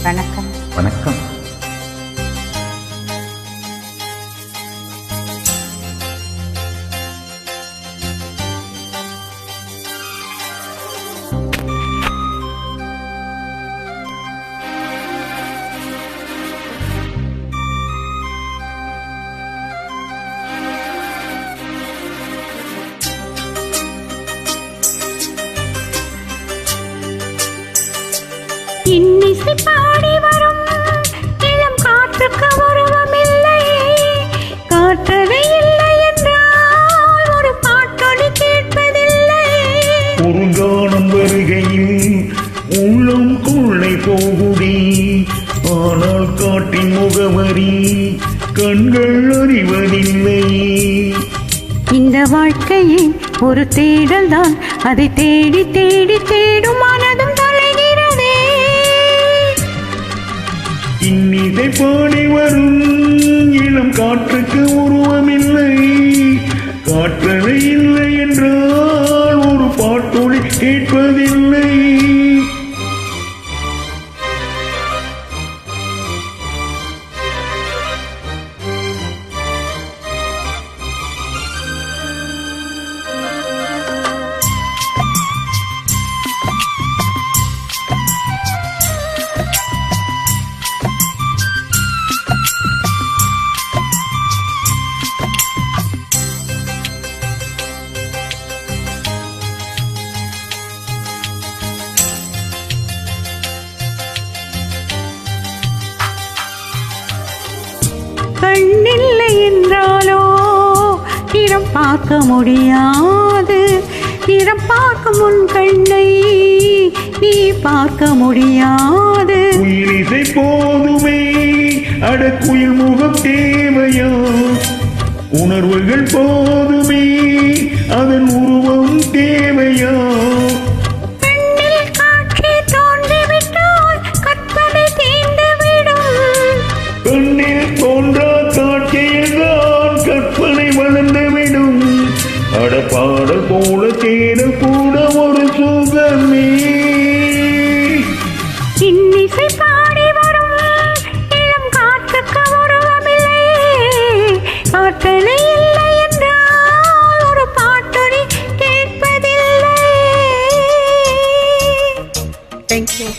வணக்கம். வணக்கம். இன்னிசை பாடி வரும் இளம் காற்றுக்கு உருவமில்லை, காற்றலை இல்லை என்றால் ஒரு பாட்டொலி கேட்பதில்லை. குறுங்கானம் வருகையில் உள்ளம் கொள்ளை போகுடி, ஆனால் காட்டின் முகவரி கண்கள் அறிவதில்லை. இந்த வாழ்க்கையே ஒரு தேடல் தான், அதை தேடி தேடி தேடும் மனதும் தொலைகிறதே. இன்னிசை பாடி வரும் இளம் காற்றுக்கு உருவமில்லை, காற்றலை இல்லை என்றால் ஒரு பாட்டொலி கேட்பதில்லை. கண்ணில்லை என்றாலோ நிறம் பார்க்க முடியாது, நிறம் பார்க்கும் உன் கண்ணை நீ பார்க்க முடியாது. குயிலிசை போதுமே அட குயில் முகம் தேவையா, உணர்வுகள் போதுமே அதன் உருவம் தேவையா. கண்ணில் காட்சி தோன்றிவிட்டால் கற்பனை தீண்டுவிடும், கண்ணில் தோன்றா காட்சியில்தான் கற்பனை வளர்ந்துவிடும். அட பாடல் போல தேடல் கூட ஒரு சுகமே. இன்னிசை பாடி வரும் இளம் காற்றுக்கு உருவமில்லை, காற்றலை இல்லை என்றால் ஒரு பாட்டொலி கேட்பதில்லை. தேங்க்யூ.